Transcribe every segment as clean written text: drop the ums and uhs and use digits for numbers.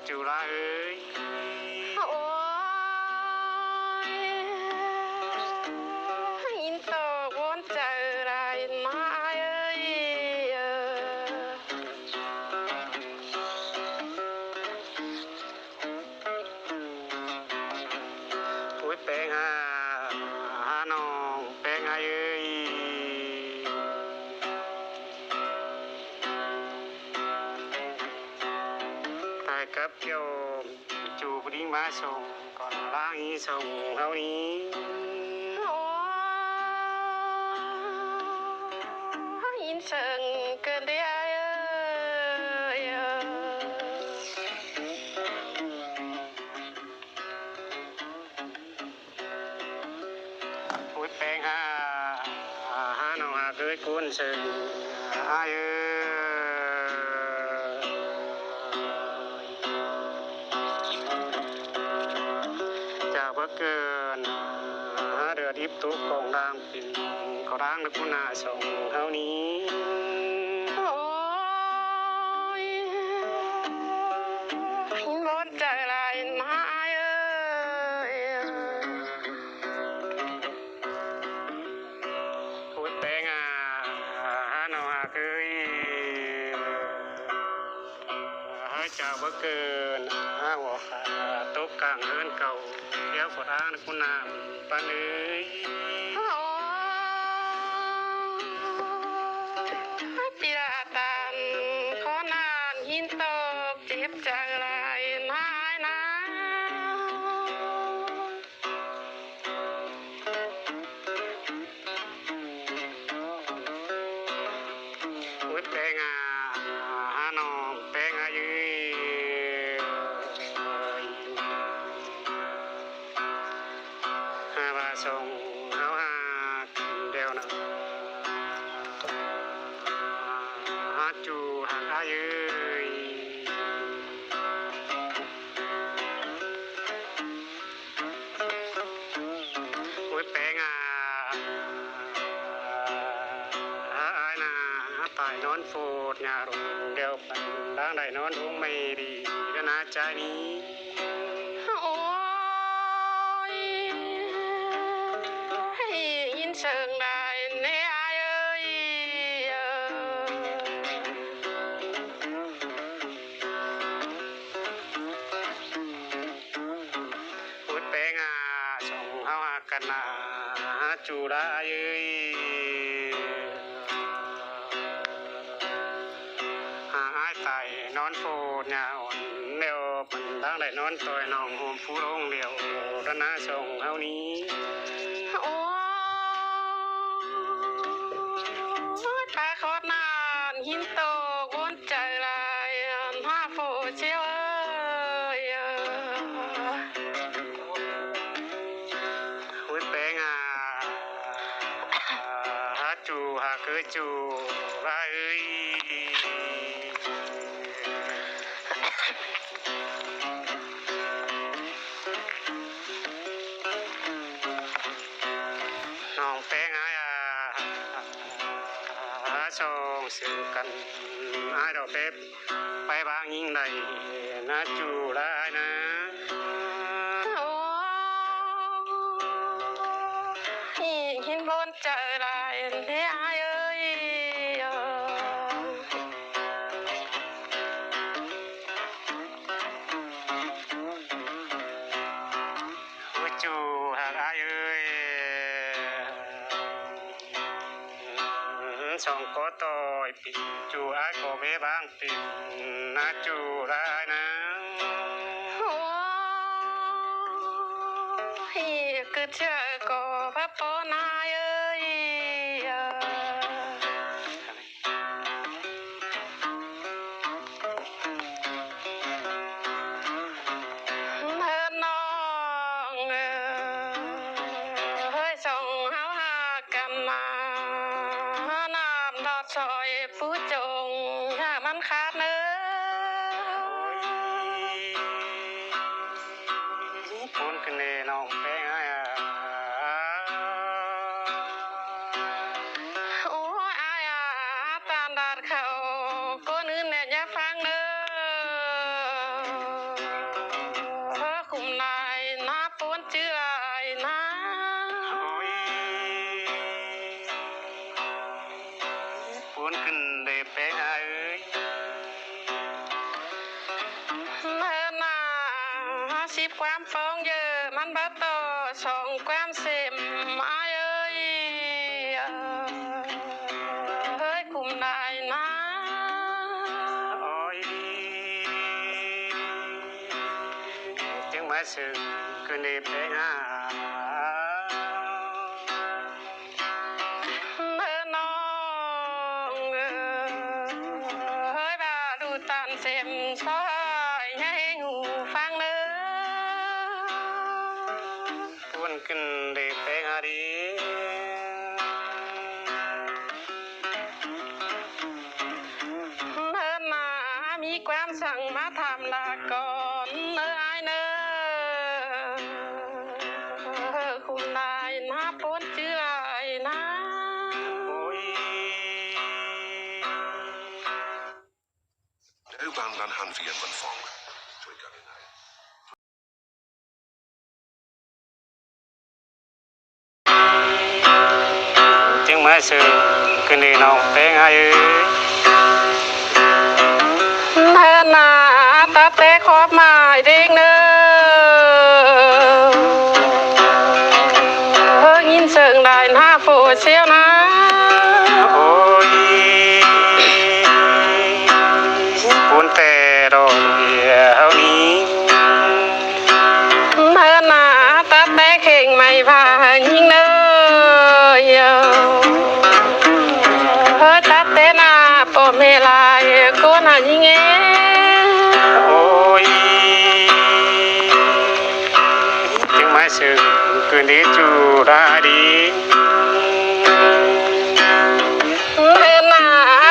จุฬาเอ้ยโอ้ยหินตกวนเจอไรมาเอ้ยอุ้ยแปลงหาน้องแปลงเอ้ยตายกับเกี่ยวจูบดิ้งมาส่งก่อนล้างอีส่งเท่านี้โอ้ยหินเสิงเกินได้เอ้ยอุ้ยแปลงหาน้องเคยคุ้นเสิงเอ้ยจากว่าเกินเดือดอิบตุกกองร่างปิ่นก็ร่างและคุณาส่งเท่านี้ โอ้ยหินวนเจอไรมาเอ้ยพูดแปลงหาน้องเคยจากว่าเกินหัวขาตกกลางเดินเก่าเที่ยวฝรั่งคุณน้ำปานเอ้ยโอ้ยปีละตันขอนานหินตกเจ็บจังไรนายนะพูดแปลงหาน้องแปลงยืยหาบาส่งเอาหาเดียวนะหาจูหายืยพูดแปลงไอ้นาตายนอนโฟดยารุเดียวปันล้างได้นอนทุ่งไม่ดีก็น่าใจนี้ โอ้ยให้ยินเสียงได้เนยเอ้ยพูดแปลงส่งเฮาหากันจุฬาเอ้ยหาอ้ายตายนอนโฟดยาอ่อนเดียวปันล้างได้นอนต่อยน้องโฮมผู้โรงเดียวด้านหน้าส่งเฮานี้ โอ้ยตาขอดนานหินโตกวนใจลายห้าโฟเชียวเอ้ยพูดแปลงหาจูหาเคยจูลาเอ้ยน้องแปลงส่งสื่อกันดอกเบ็บไปบางยิ่งใดนะจูลานะ โอ้ยหินบนใจลายเนยเอ้ยจูหากเอ้ยส่องก็ต่อยปิดจูอาก็เบบางปิดนะจูลานะ โอ้ยคือเธอก็พระปอนายเอ้ยเมื่อน้องเฮ้ยส่งเฮาหากันมาน้ำดอกซอยผู้จงถ้ามันขาดเนื้อ พูนกันเนน้องแป้ง 10ความฟองเยอะมันบ่ต่อ2ความเซ็มอายเอ้ยเฮ้ยคุมได้นะ โอ้ยจึงมาสึกคืนนี้ไปหา เมื่อน้องเฮ้ยบ่าดูตันเซ็มซอยให้หูฟังเนื้อ พูนขึ้นได้ไปหาดีเมื่อมามีความสั่งมาทำลาก่อนเนื้อไอายเนื้อคุณนายนะพ้นชื่ออะไรนะ โอ้ย Ubaan dan Hanvien van Fong.ช่วยกันยังไง จึงมาสึกคืนนี้น้องไปหาเอ้ย เมื่อนาตาเตะขอบไม้เด็กเนื้อยินเสียงได้หน้าโฟเชียวนะ โอ้ยพูนแต่ดอกเดียวนี้ เมื่อนาตาเตะเข่งไม่ว่ายิงเนื้อตาเตะนาปอเมลายกูน่ายิงเอ โอ้ยจึงมาสึกคืนนี้จูราดี เมื่อนา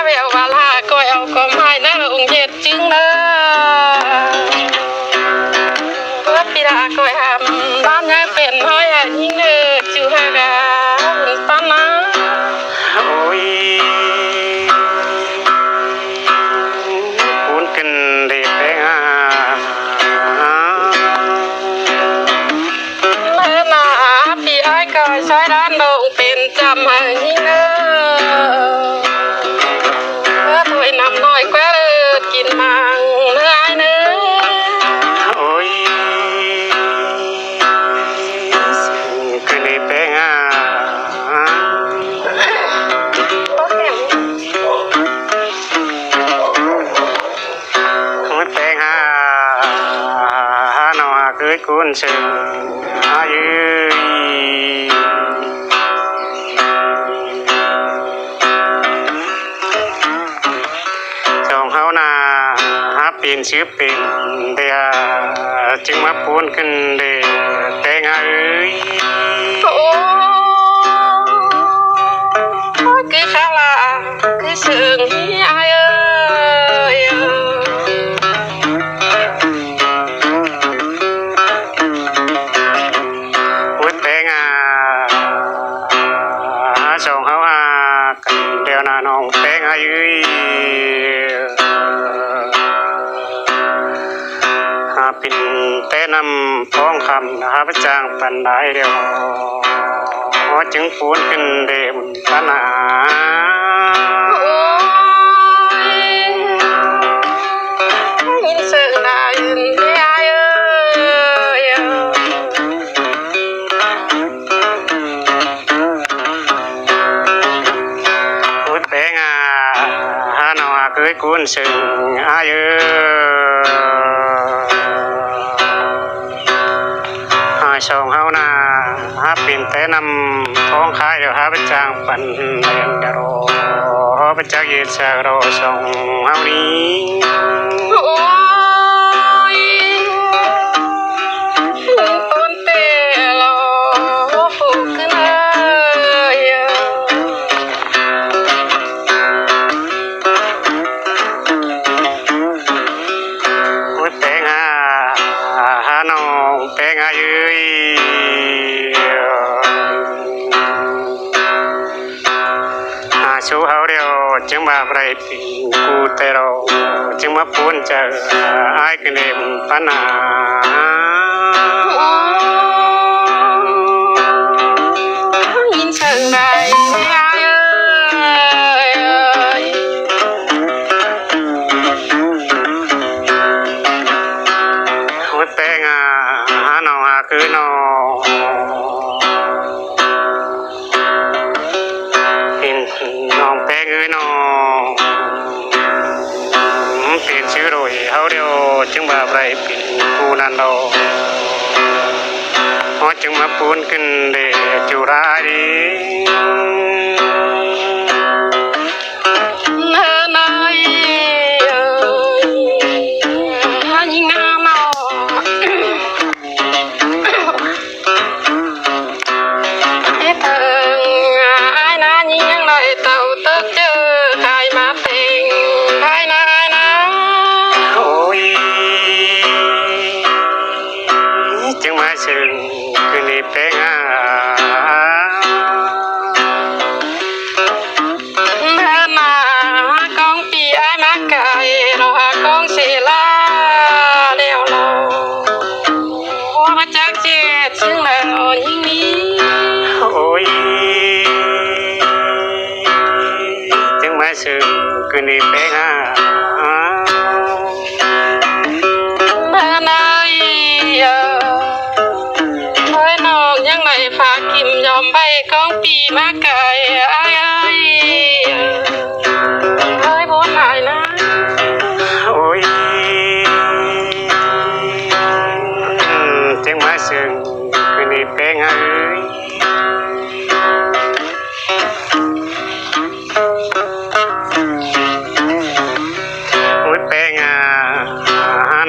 แวววาลาก็เอาก็ไม่นะองค์เย็ดจึงเนื้อปีลาก็ทำบ้านยังเป็นห้อยยิงเนื้อจูฮากาปานา โอ้ยพูนขึ้นได้ไปหา เมื่อนาปีไอ้ก็ใช้ด้านดงเป็นจำให้ยิงเนื้อถอยนำน้อยกว่าเลิศกินมังเนื้อไอ้เนื้อ โอ้ยคืนนี้ไปหา โอเค มันไปหาหนอเกิดคุณสึงอายุจองเฮานาหาปีนชื่อเป็นเดียจึงมาพูนขึ้นเดแต่งาเอ้ย โอ้คือข้าลาคือสึงที่ไอ้เอ้ย พูดแต่งาจองเฮาหากันเดียวนาน้องแต่งอายุหาปินแต่นำพ้องคำหาพระจางปันได้เดียวจึงพูนขึ้นเดมปนา โอ้ยยินสึงได้ที่ไอ้เอ้ย พูดแต่งาหาหนอเกิดคุณสึงอายุหาช่องเฮานาหาปินแต่นำท้องคายเดี๋ยวหาพระจางปันเรียนเดยวรอพระจักเยสรอช่องเฮานี้ โอ้ยต้นเตลอฟูขึ้นเอ้ย พูดแต่งาหาน้องแต่งอายุหาชูเฮาเดียวจึงมาไรปีกูแต่เราจึงมาพูนเจออายกันเดมปนา ยินเชิงได้ที่ไอ้เอ้ย พูดแต่งา ชื่อโรยเฮาเดียวจึงมาไรปิ่นกูนันโดฮอจึงมาปูนขึ้นเดจุราดี โอ้ยจึงมาซึ่งคืนนี้เป็นโอ้ยจึงมาซึ่งคืนนี้เป็นยอมไปกองปีมาไกลไอ้บ่หายนะ โอ้ยจึงมาซึ่งคืนนี้เป็นโอ้ยเป็น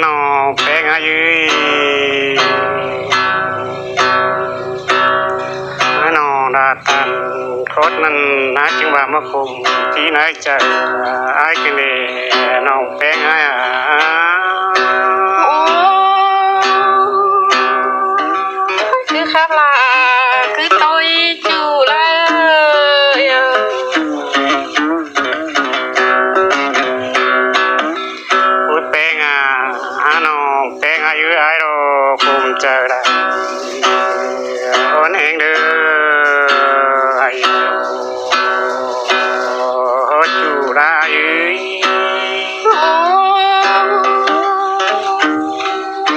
นอเป็นยืยนอราตันโคตรนั้นนะจึงว่ามาคุมที่ไหนจะไอ้กิเลน้องเป็นคือครับล่ะคือตัวจูเลยพูดเป็นน้องเป็นยืยไอ้เราคุมเจอได้คนเองเด้อไอ้จูรายืย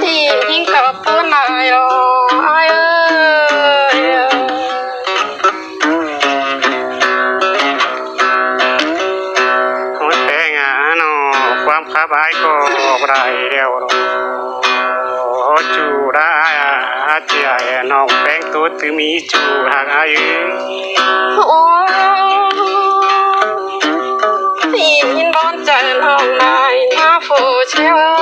ที่ยิ่งกับปูนายรอความขับไอ้ก็ไรเดียวจูราเจียน้องแป้งตัวตือมีจูหักอายุที่ยินบอนใจน้องนายหน้าโฟเชว